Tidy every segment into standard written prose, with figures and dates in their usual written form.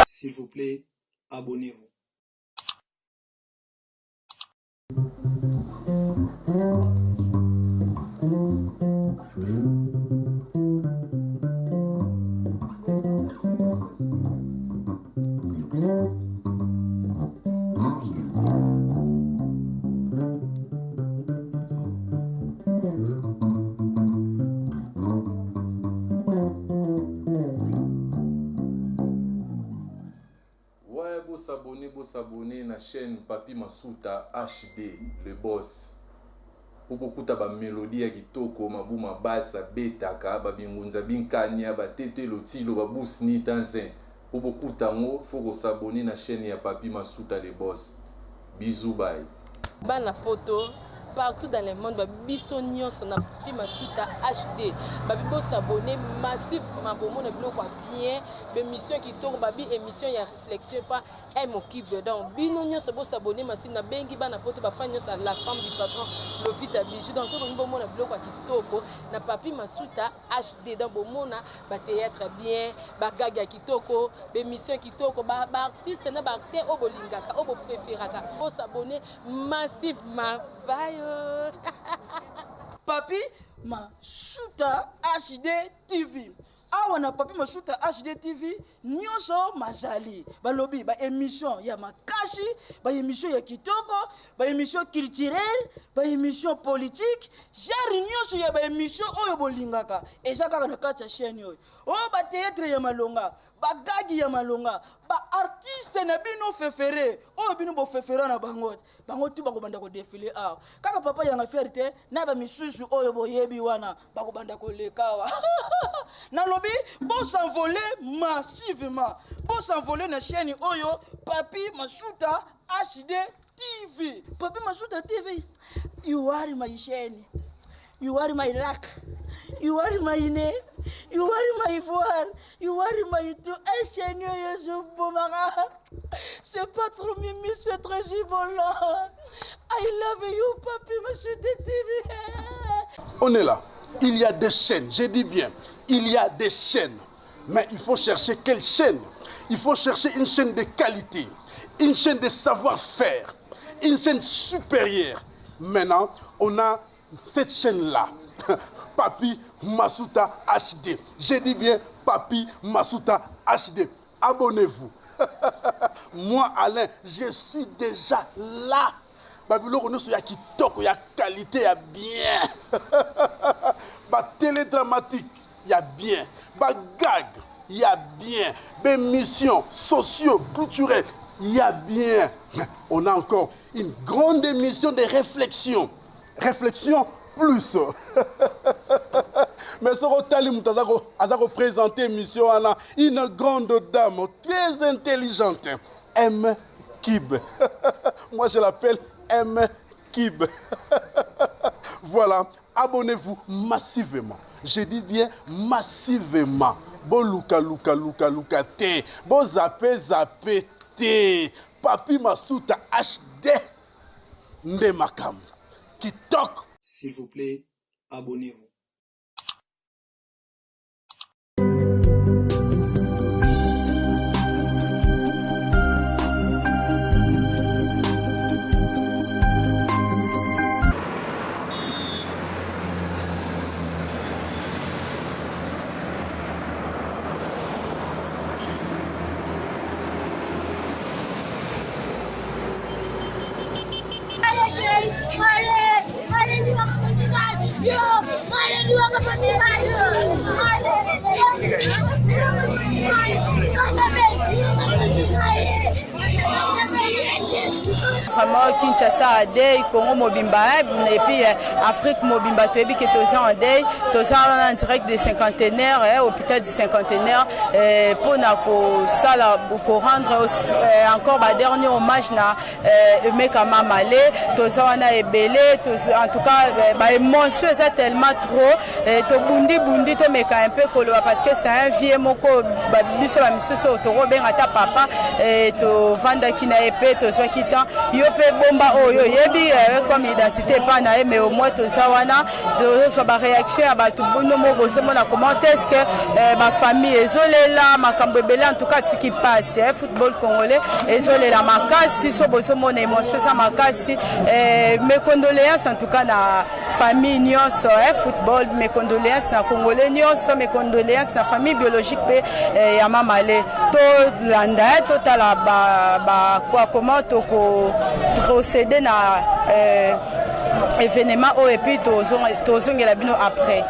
S'il vous plaît, abonnez-vous. S'abonner à la chaîne Papi Masuta HD, le boss. Pour beaucoup de mélodies qui toko mabuma basa beta ka babingunza binkanya batete lotilo babous ni tanzin. Pour beaucoup tango faut s'abonner à la chaîne ya Papi Masuta le boss. Bisous bye. Bana poto partout dans le monde, Bissonion son Papi Masuta HD. Babibo s'abonner massivement pour mon blog bien, émission qui tourne, babi émission ya réflexion pas un m'occupe dedans. Binonion c'est beau s'abonner massivement bengi bana poto ba fanyo sa la femme du patron Lofita Bijou dans ce bon mon blog qui toko na Papi Masuta HD dans bon mona ba théâtre bien, ba gaga qui toko, émission qui toko, ba artiste na ba acteur obolingaka, obo préféraka. Faut s'abonner massivement. Bye. Papi Masuta HD TV. Awana Papi Masuta HD TV nyonso majali balobi ba émission ya makashi ba émission ya kitoko ba émission culturelle ba émission politique genre nyonso ya ba émission oyo bolingaka eja kaka na kati ya chaîne oyo o ba théâtre ya malonga ba gagi ya malonga ba artiste na bino fefere oyo bino bo fefera na bango tu bako banda ko défiler a kaka papa ya fierté na ba misusu oyo boyebi wana bako banda ko lekawa na lobi bon s'envoler massivement bon s'envoler na chaîne oyo Papi Masuta HD TV. Papi Masuta TV, you are my chaîne, you are my luck, you are my name, you are my voix, you are my tout. Et chaîne oyo je bomara. C'est pas trop mimi, c'est très gibolant. I love you Papi Masuta TV. On est là. Il y a des chaînes, je dis bien, il y a des chaînes. Mais il faut chercher quelle chaîne? Il faut chercher une chaîne de qualité, une chaîne de savoir-faire, une chaîne supérieure. Maintenant, on a cette chaîne-là, Papi Masuta HD. Je dis bien Papi Masuta HD. Abonnez-vous. Moi, Alain, je suis déjà là. Babylone, il y a qui toque, il y a qualité, il y a bien. Bah, télédramatique, il y a bien. Bah, gag, il y a bien. Bah, missions sociaux, culturelles, il y a bien. Mais on a encore une grande émission de réflexion. Réflexion plus. Mais ce Rotalim a représenté émission une grande dame très intelligente. M. Kib. Moi, je l'appelle M. Kib. Voilà, abonnez-vous massivement. Je dis bien massivement. Bon luka te. Bon zappé te. Papi Masuta HD. Ndemakam. Qui toque. S'il vous plaît, abonnez-vous. Vraiment Kinshasa a deuil, Congo Mobimba et puis Afrique Mobimba tu es que tous en deuil, tous en direct des cinquantenaires, hôpital du cinquantenaire pour pour rendre encore un dernier hommage na Mekama Malé, tous on a ébélé, en tout cas émotion c'est tellement trop, to bundi to meka un peu koloa parce que c'est un vieux moko biso ba misusu otoro benga ta papa to vanda kina épée to soit kitan yo pe bomba oyo yebi comme identité pas na mais au moins to sawana de so ba réaction ya ba tout bono mo boso mona comment est-ce que ma famille ezolela makambo ebele en tout cas tiki passe football congolais ezolela makasi so boso mona émotion ça makasi mes condoléances en tout cas na famille nyonso football mes condoléances na congolais nyonso mes condoléances na famille biologique pe ya mamale to landa to tala ba quoi comment to ko procéder na événement et puis tozongela bino après.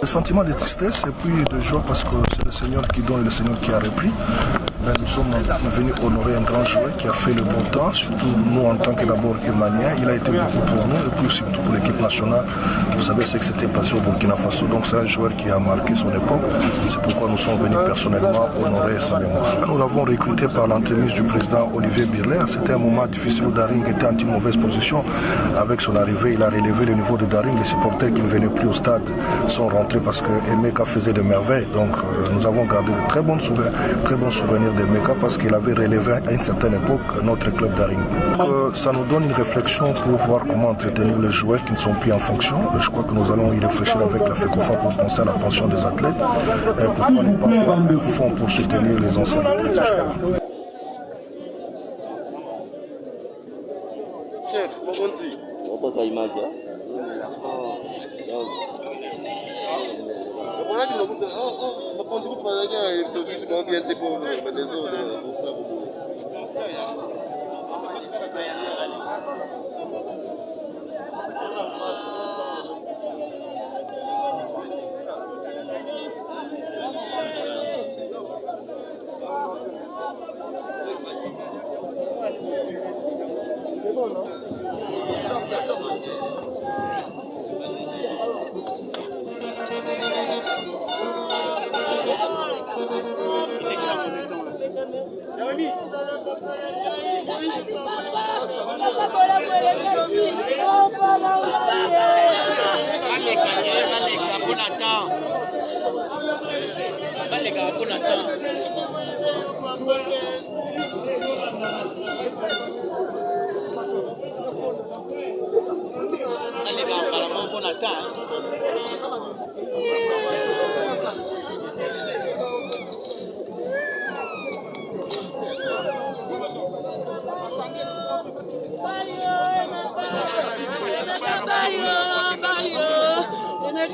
Le sentiment de tristesse et puis de joie parce que c'est le Seigneur qui donne et le Seigneur qui a repris. Mais nous sommes venus honorer un grand joueur qui a fait le bon temps, surtout nous en tant que d'abord Irmanien. Il a été beaucoup pour nous et puis surtout pour l'équipe nationale. Vous savez ce que c'était passé au Burkina Faso. Donc c'est un joueur qui a marqué son époque. C'est pourquoi nous sommes venus personnellement honorer sa mémoire. Nous l'avons recruté par l'entremise du président Olivier Birler. C'était un moment difficile où Daring était en une mauvaise position. Avec son arrivée, il a relevé le niveau de Daring. Les supporters qui ne venaient plus au stade sont rentrés parce que Emeka faisait de merveilles. Donc nous avons gardé de très bons souvenirs d'Emeka parce qu'il avait relevé à une certaine époque notre club Daring. Ça nous donne une réflexion pour voir comment entretenir les joueurs qui ne sont plus en fonction. Je crois que nous allons y réfléchir avec la FECOFA pour penser à la pension des athlètes et pourquoi ne pas avoir un fonds pour soutenir les anciens athlètes. Chef, Mogonzi. On passe à l'image.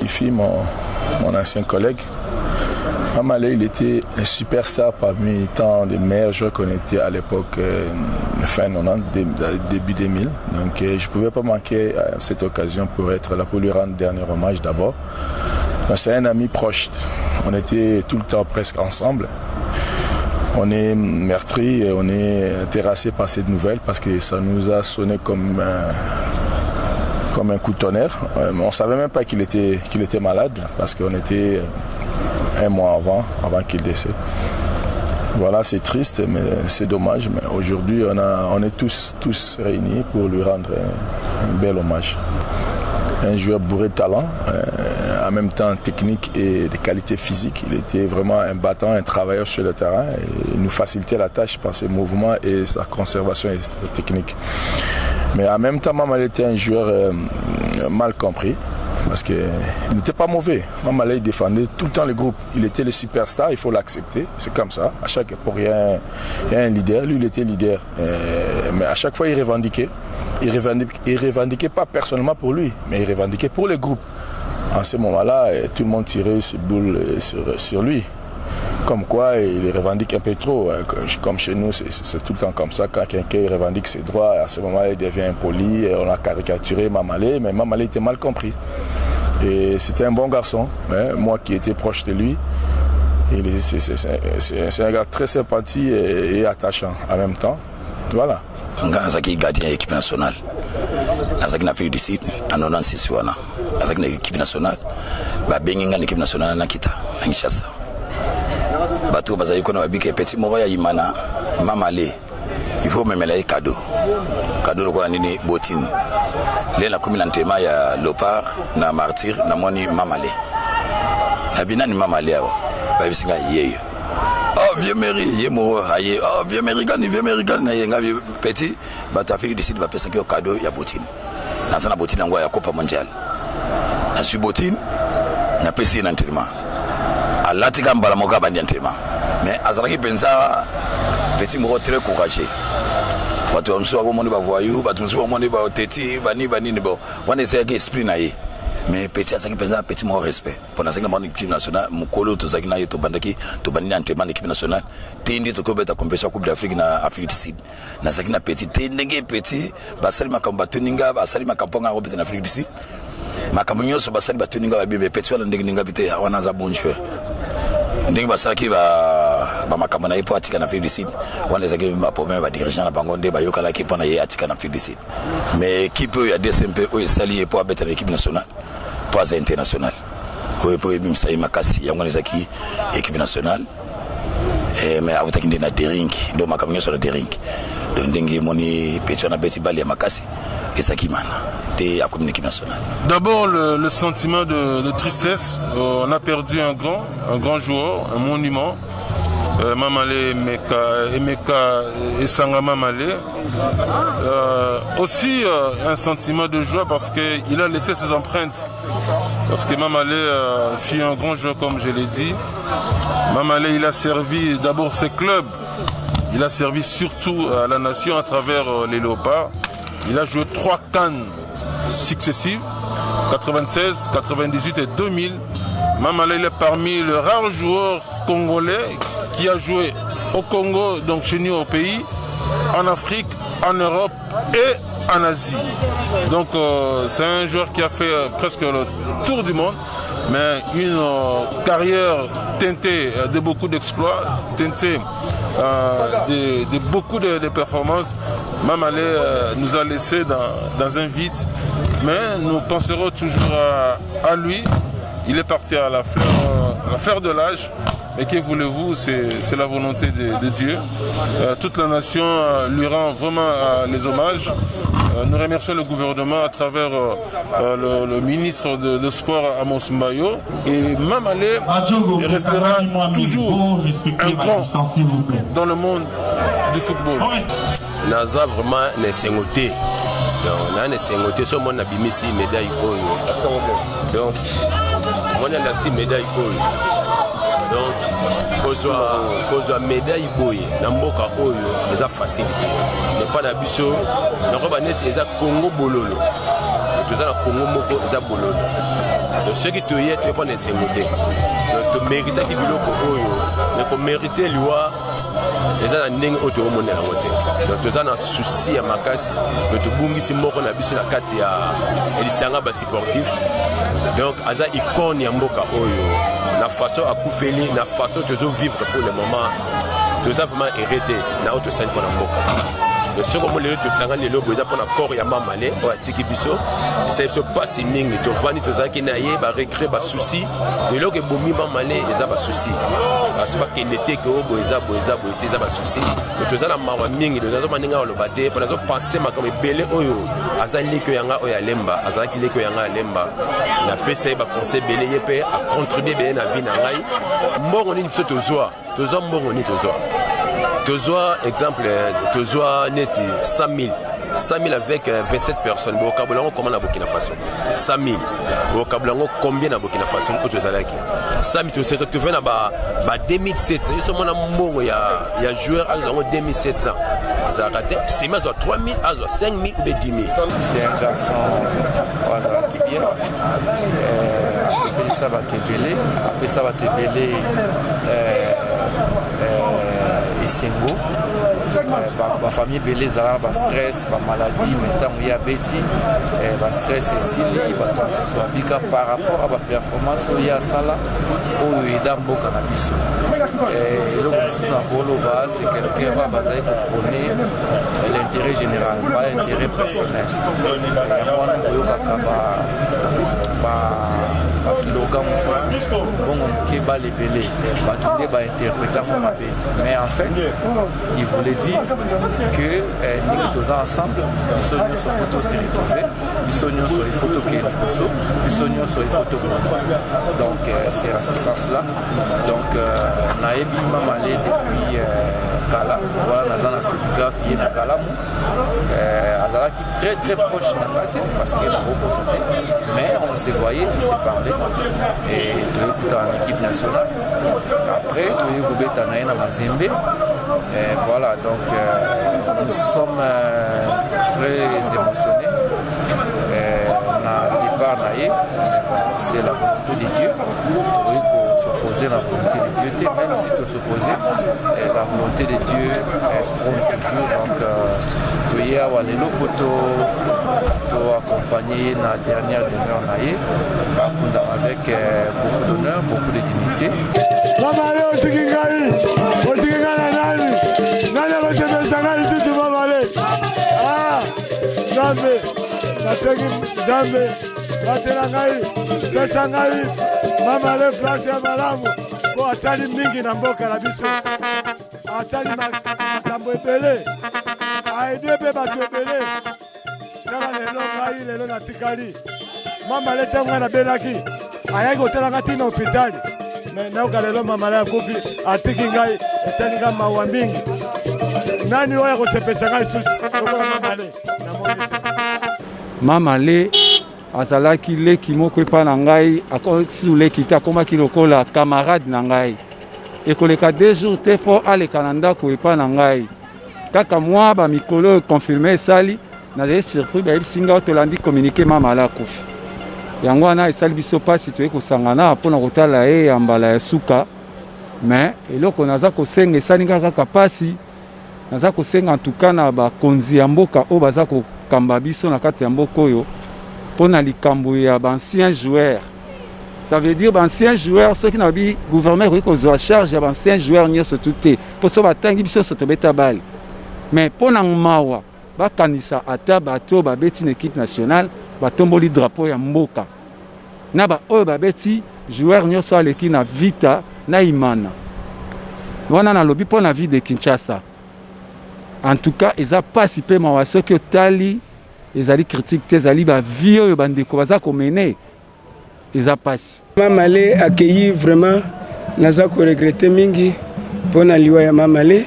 Ifi, mon ancien collègue, Amalé, il était un superstar parmi tant les meilleurs joueurs qu'on était à l'époque, fin 90, début 2000. Donc je ne pouvais pas manquer à cette occasion pour être là, pour lui rendre dernier hommage d'abord. C'est un ami proche, on était tout le temps presque ensemble. On est meurtri et on est terrassé par cette nouvelle parce que ça nous a sonné comme un coup de tonnerre. On ne savait même pas qu'il était malade parce qu'on était un mois avant qu'il décède. Voilà, c'est triste, mais c'est dommage. Mais aujourd'hui, on est tous réunis pour lui rendre un bel hommage. Un joueur bourré de talent, en même temps technique et de qualité physique. Il était vraiment un battant, un travailleur sur le terrain. Et il nous facilitait la tâche par ses mouvements et sa conservation technique. Mais en même temps, Mamalé était un joueur mal compris. Parce qu'il n'était pas mauvais. Mamalé défendait tout le temps le groupe. Il était le superstar, il faut l'accepter. C'est comme ça. À chaque époque, il y a un leader. Lui, il était leader. Mais à chaque fois, il revendiquait. Il revendiquait pas personnellement pour lui, mais il revendiquait pour le groupe. En ce moment-là, tout le monde tirait ses boules sur lui. Comme quoi, il revendique un peu trop. Comme chez nous, c'est tout le temps comme ça. Quand quelqu'un revendique ses droits, à ce moment-là, il devient impoli. On a caricaturé Mamalé, mais Mamalé était mal compris. Et c'était un bon garçon. Moi qui étais proche de lui, c'est un gars très sympathique et attachant en même temps. Voilà. Nganzaki gardien de l'équipe nationale. Nazaki na Afrique du Sud, en 96 wana. Nazaki na équipe nationale. Ba benginga na équipe nationale na kita, na Kinshasa. Bato bazali kona babike petit moko ya imana Mamalé. Il faut me mêler cadeau. Cadeau le quoi nini botine. Lé la commune entraînement ya Lopar na Martyr na moni Mamalé. Na bina ni Mamalé awa. Ba bisinga yeyo. Oh vieux mairie yemo aye oh vieux américain na yenga petit bato Afrique du Sud ba pesa ki cadeau ya botine. Na sana botine ngwa ya Copa Mondiale. Na su botine na pesi na entraînement. Alatika mbala moka bandi entraînement. Mais azaraki pensa petit moko très courageux. Bato mso ko moni ba voyou, bato mso moni ba teti, bani bo. Wana c'est que esprit na ye. Mais petit azaki pensa petit moko respect. Pour na sekna équipe nationale, mukolo to zaki na yeto bandaki to bani entraînement équipe nationale. Tindi to ko beta compétition Coupe d'Afrique na Afrique du Sud. Na zaki na petit tendenge petit, basali makamba tuninga, basali makamponga ko beta na Afrique du Sud. Makambo nyonso basali batuninga ba bibe petit wala ndenge ninga bite wana za bon joueur. Ndenge basaki ba makambo na ipo atika na Afrique du Sud. Wana zaki ma problème ba dirigeant na bango nde ba yokala ki pona ye atika na Afrique du Sud. Mais équipe ya DSMP o esali pour abeter l'équipe nationale, pas internationale. Ko epo bimsa makasi yango zaki équipe nationale. Mais avutaki ndena derink, do makambo nyonso na derink. Donc ndenge moni petit na beti bali ya makasi esaki mana. D'abord le sentiment de tristesse. On a perdu un grand joueur, un monument. Mamalé Emeka Esanga Mamalé. Aussi un sentiment de joie parce qu'il a laissé ses empreintes. Parce que Mamalé fut un grand joueur comme je l'ai dit. Mamalé il a servi d'abord ses clubs. Il a servi surtout à la nation à travers les Léopards. Il a joué 3 CAN successives, 96, 98 et 2000. Mamalé est parmi les rares joueurs congolais qui a joué au Congo, donc chez nous au pays, en Afrique, en Europe et en Asie. Donc c'est un joueur qui a fait presque le tour du monde, mais une carrière teintée de beaucoup d'exploits, teintée de beaucoup de performances. Mamalé nous a laissé dans un vide, mais nous penserons toujours à lui. Il est parti à la fleur de l'âge, mais que voulez-vous, c'est la volonté de Dieu. Toute la nation lui rend vraiment les hommages. Nous remercions le gouvernement à travers le ministre de sport Amos Mbayo. Et Mamalé restera toujours un grand dans le monde du football. Naza vraiment nesengote. Donc na nesengote so mon abimisi médaille oyo. Donc on a la médaille oyo. Donc kozwa médaille boye na mboka oyo eza facilité. Mais pas na biso na ko ba net eza Congo bololo. Toza na Congo moko eza bololo. Donc ceux qui te y est pas nesengote. Donc tu mérites ki biloko oyo. Mais ko mériter liwa eza na ndenge oto omonela ngote. Donc toza na souci ya makasi de to bungisi moko na biso na kati ya elisanga ba sportif. Donc aza icône ya mboka oyo na façon à koufeli na façon de vivre pour le moment tout ça vraiment hérité na autre scène pour la mboka. Le second lieu de Sanga les lobes pour la corps ya mamalé ou atiki biso ça se passe mingi to vani to zaki na ye ba regret ba souci le log e bomi mamalé eza ba souci parce pas qu'il était que o boeza boeza ba souci mais to zala mawa mingi de zo maninga o lobate pour zo penser ma comme belé oyo azali que yanga oya lemba azaki le que yanga lemba na pesa ba conseil belé yepe a contribuer bien na vie na ngai mbongo ni biso to zo mbongo ni to zo Tozoa, exemple, Tozoa neti 100 000 avec 27 personnes. Au Kabulango, comment à Burkina Faso 100 000. Au Kabulango, combien à Burkina Faso au Tozalaki 100 000, tu sais que tu viens à 2700. Ils sont mon il y a joueurs à 2700. C'est mais à 3 000, à 5 000 ou 10 000. C'est un garçon qui vient. C'est ça va te belé. Après ça va te belé. Isengo, ma famille belé zala ba stress, ba maladie, maintenant il y a Betty, ba stress et Sili, ba tonsus ba bika par rapport à ba performance il y a sala ou ida mboka na biso. Et le tonsus na bolo ba c'est quelqu'un va ba connaît l'intérêt général, pas l'intérêt personnel. Et moi on yoka ba slogan bon qui bat les belés, ba tout ba interpréter comme ma mais en fait il voulait dire que nous tous ensemble nous sommes sur photo s'est retrouvé nous sommes sur les photos qui nous sommes sur les photos donc c'est en ce sens là donc naebi mamalé depuis Kala voilà nazana photographe il na Kala azala qui très proche na Kate parce qu'il a reposé mais on se voyait on s'est parlé et de écouter en équipe nationale après de écouter na Mazembe. Et voilà, donc nous sommes très émotionnés. On a départ naïe, c'est la volonté de Dieu. Il faut s'opposer à la volonté de Dieu, même si tu s'opposes, la volonté de Dieu prône toujours. Donc, tu y as le poto, tu accompagné la dernière demeure naïe, avec beaucoup d'honneur, beaucoup de dignité. Nani abasebenzanga lisusu babale Nzambe nasengi Nzambe batela ngai pesa ngai mamale place ya malamu po asali mingi na mboka na biso asali makambo ebele aide mpe bato ebele kaka lelo ngai lelo natikali mamale ntango ngai nabelaki ayaki kotelanga ntina hopitali me nayoka lelo mamale akufi atiki ngai esali ngai mawa mingi nani oyo akosepesa ngai lisusu lokola mamale mamale azalaki leki moko epa na ngai akosi leki te akomaki lokola camarade na ngai ekoleka 2 jours te fo aleka na ndako epa na ngai kaka mwa bamikolo confirme esali nazali surpris bayebisi ngai tolandi communiqué mamale akufi yango wana esali biso mpasi toyei kosangana mpona kotala ye ya mbala ya suka mais eloko naza kosenga esali ngai kaka mpasi naza kosenga ntuka na bakonzi ya mboka oyo baza kokamba biso na kati ya mboka oyo mpona likambo ya baancien joueur. Ça veut dire baancien joueur soki na babi gouvernement ekoki kozwa charge ya baancien joueur nyonso tu te mpo so batangi biso nyonso tobeta bale mais mpona mawa bakanisa ata bato babeti na équipe nationale batomboli drapeau ya mboka na baoyo babeti joueur nyonso aleki na vita na imana wana nalobi mpo na vie de Kinshasa. En tout cas eza pasi mpe mawa soki otali ezali critique te ezali bavie oyo bandeko baza komene eza pasi. Mamale accueilli vraiment naza koregrete mingi mpona liwa ya mamale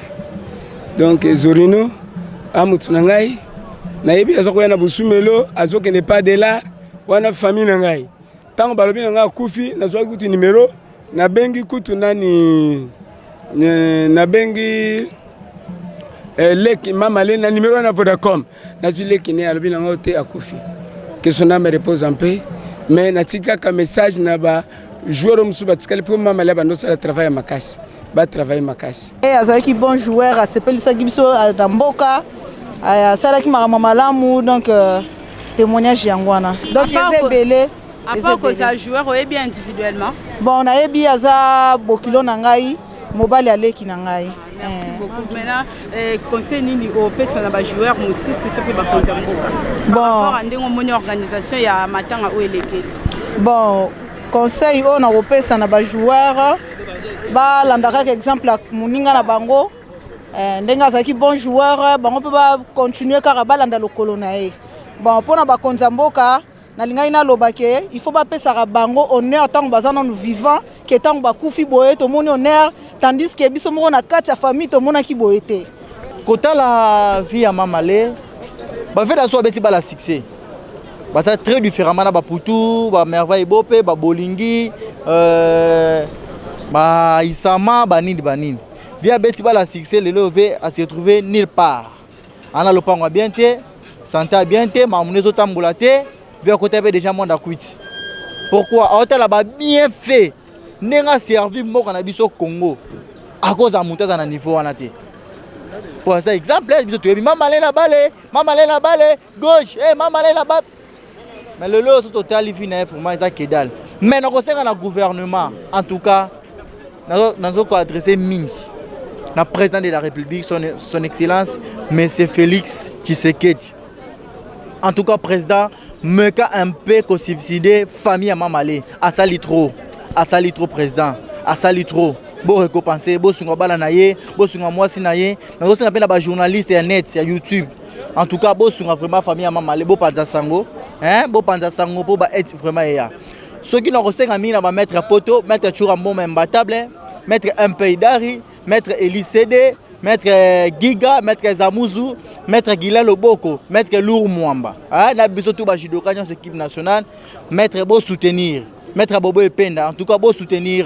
donc Zorino amutu na ngai nayebi aza koya na busumelo azokende pas de là wana famille na ngai ntango balobi na ngai akufi nazwaki kutu numero nabengi kutu nani nabengi leki mamale na numero na Vodacom nazwi leki ne alobi na ngai te akufi que son âme repose en paix mais natika ka message na ba joueur musu batikali pour mamale bandosala travail makasi ba travail makasi azalaki bon joueur asepelisaki biso na mboka asalaki makambo malamu donc témoignage yango wana donc eza ebele à part que ça joueur oyebi bien individuellement bon nayebi aza bokilo na ngai mobali aleki na ngai Merci beaucoup. Maintenant, conseil nini au pesa na ba joueur mosusu surtout pe ba konza mboka. Bon, rapport ndengo moni organisation ya matanga o eleke. Bon, conseil on a au pesa na ba joueur ba landaka exemple muninga na bango. Ndenga zaki bon joueur, bango pe ba continuer kaka ba landa lokolo na ye. Bon, pona ba konza mboka na linga ina lobake, il faut ba pesa bango honneur tant bazana nous vivant que tant ba kufi boye to moni honneur tandis que biso moko na kati ya famille to mona ki boye te. Kota la vie ya Mamale, ba fait da so beti ba la succès. Ba ça très différemment na ba Poutou, ba merveille bopé, ba bolingi, ba Isama, ba nini. Via beti ba la succès le levé à se retrouver nulle part. Ana lopango bien te, santé bien te, mamunezo tambola te. Vers côté déjà monde à quitté. Pourquoi? Hôtel là-bas bien fait. N'enga servi moko na biso Congo. À cause de monter dans niveau en até. Pour ça exemple, biso tu maman aller la balle, gauche, maman aller la balle. Mais le lot total il finit pour moi ça kedal. Mais nous conseillons le gouvernement en tout cas nous avons adressé Mingi. Le président de la République son excellence monsieur Félix Tshisekedi. En tout cas président me ka un peu ko subsider famille à Mamale à sali trop président à sali trop bon récompenser bon sunga bala naye bon sunga mwasi naye na ko senga ba journaliste ya net ya YouTube en tout cas bon sunga vraiment famille à Mamale bon panza sango bon panza sango pour ba être vraiment ya ceux qui n'ont senga mina ba mettre poto mettre chura bon imbattable mettre un pays dari mettre Elisede Maître Giga, Maître Zamuzu, Maître Gila Loboko, Maître Lour Mwamba. Na biso tout ba judoka dans l'équipe nationale, Maître beau soutenir, Maître Bobo Ependa, en tout cas beau soutenir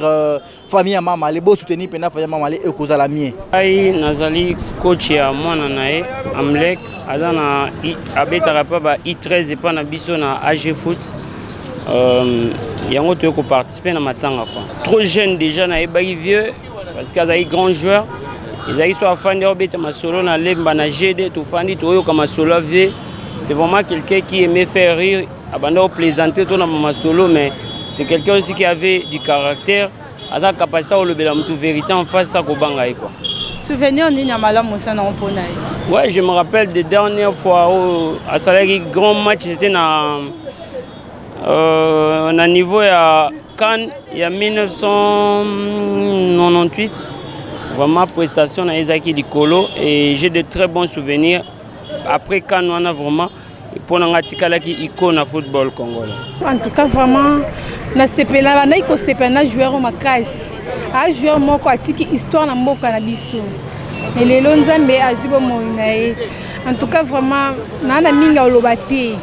famille ya Mamale, beau soutenir pena famille ya Mamale et cause la mien. Ai nazali coach ya mwana nae Amlek, azana abeta pa ba I13 epa na biso na AG Foot. Yango to ko participer na matanga quoi. Trop jeune déjà na ebaki vieux parce qu'azali grand joueur. Ils sont fans de solo na lemba na GD tout fandi to comme solo v. C'est vraiment quelqu'un qui aimait faire rire, abandon plaisanter ton ma solo mais c'est quelqu'un aussi qui avait du caractère, a la capacité au lebela mutu vérité en face ça ko banga quoi. Souvenir ni na malamu sana opona. Ouais, je me rappelle des dernières fois où à Salari grand match c'était na niveau à Cannes il y a 1998. Vraiment prestation à Ezaki Dikolo et j'ai de très bons souvenirs. Après quand on a vraiment pour n'angatika qui icône à football congolais. En tout cas vraiment na sepela na iko sepena joueur au makasi. A joueur moko atiki histoire na mboka na biso. Et les lonzambe azubo moinae. En tout cas vraiment na minga olobate.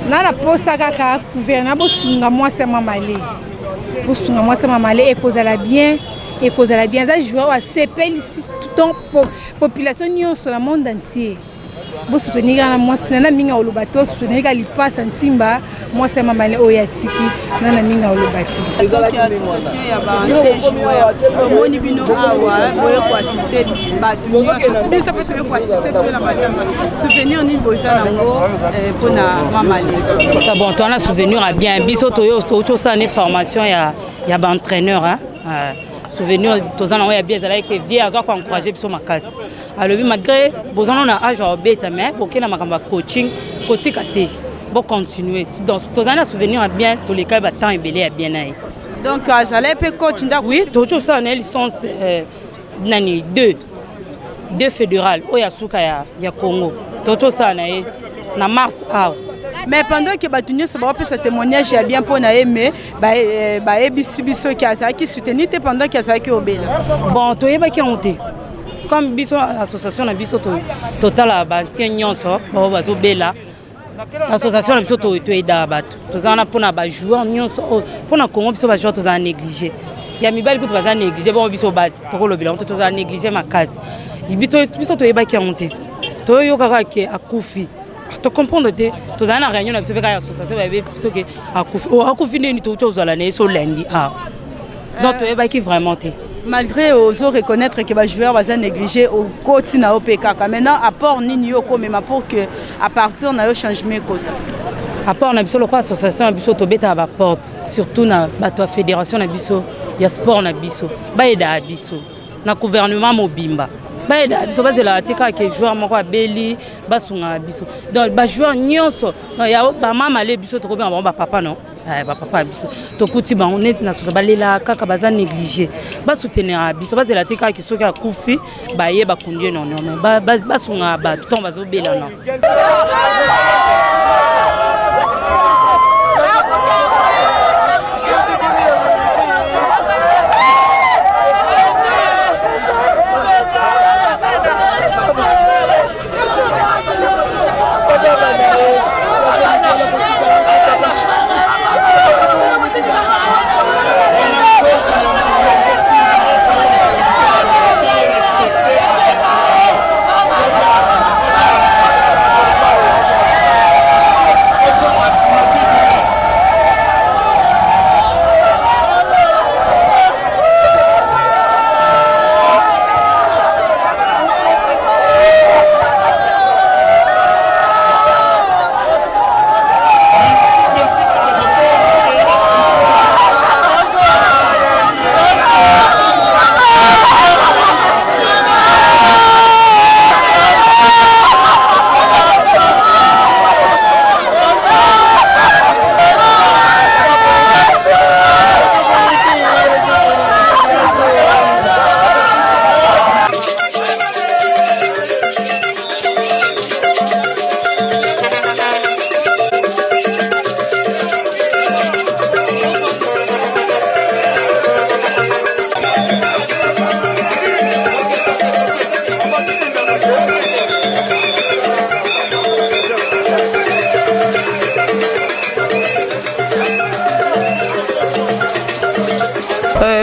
Na la posa kaka gouvernement bosunga moi c'est Mamale. Bosunga moi c'est Mamale et cause la bien. Et cause la bien, ça joue à CPL ici toute la population sur le monde entier. Bon soutenir à moi, c'est la minga au bateau, soutenir à l'IPA Santimba, moi c'est Mamale Oyatiki, dans la minga au bateau. Donc l'association y a avancé joueur, mon ibino awa, boyo ko assister bateau, bien ça peut être ko assister pour la matanga. Souvenir ni boza nango pour na Mamale. Bon, toi on a souvenir à bien, biso toyo to ça une formation ya entraîneur hein. Souvenir tous ans on a bien là que vieux à quoi encourager sur ma casse alors malgré besoin on a âge à bête mais pour que la makamba coaching côté caté bon continuer donc tous ans souvenir bien tous les cas temps et belé bien là donc ça là peut coach oui tout ça une licence nani deux fédérales au Yasuka ya Congo tout ça na mars mais pendant que batunyo se ba ce témoignage ya bien pour na aimer ba ebisibiso qui a ça qui soutenir pendant que ça qui obéla bon to yeba ki honte comme biso association na biso total ba ancien nyonso ba bazo bela association na biso to eda bato tozana pona ba joueur nyonso pona Congo biso ba joueur tozana négliger ya mibali ko tozana négliger ba biso basi to ko lobela tozana négliger makasi biso to yeba ki honte to yoka ke akufi tu comprends de tu as une réunion avec l'association avec ceux qui a confiné ni tout chose à l'année sur lundi donc tu es qui vraiment malgré oser reconnaître que les joueurs vont négliger au côté na OPK maintenant apport ni yoko mais pour que à partir na changement quota apport na biso lokwa association na biso to beta ba porte surtout na bato fédération na biso ya sport na biso ba eda biso na gouvernement mobimba baeda biso bazela te kaka joueur moko abeli basunga biso donc ba joueur nyonso ya ba mama le biso to ko bien ba papa non ba papa biso to kuti ba on est na so balela kaka baza négliger ba soutenir biso bazela te kaka soki akufi ba ye ba kundie non non basunga ba ton bazo bela non.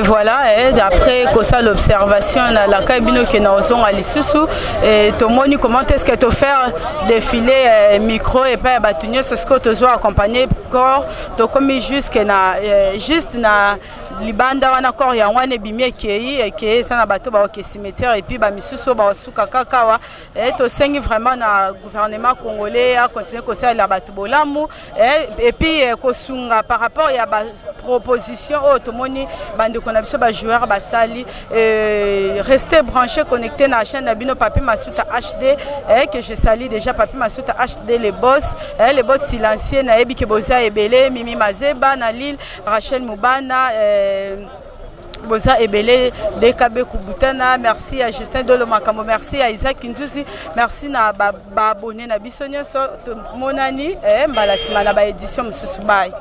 Voilà, d'après l'observation dans la cabine qui est dans le sous et tout le monde comment est-ce que tu faire défiler micro et pas bâtonnier ce que tu dois accompagner corps tu comme juste na libanda wana corps ya wana bimie qui ça na bateau ba au cimetière et puis ba misusu ba suka kakawa et to sengi vraiment na gouvernement congolais a continuer ko ça la bateau bolamu et puis ko sunga par rapport ya ba proposition automoni bande qu'on a biso ba joueur ba sali rester branché connecté na chaîne Nabino Papi Masuta HD et que je salue déjà Papi Masuta HD les boss silencieux na ebi ke boza ebele Mimi Mazeba na Lille Rachel Moubana Boza Ebele DKB Kubutana, merci à Justin Dolomakamo, merci à Isaac Kinzusi, merci na ba abonné na bisonyo so monani mbala sima na ba édition mususu bye.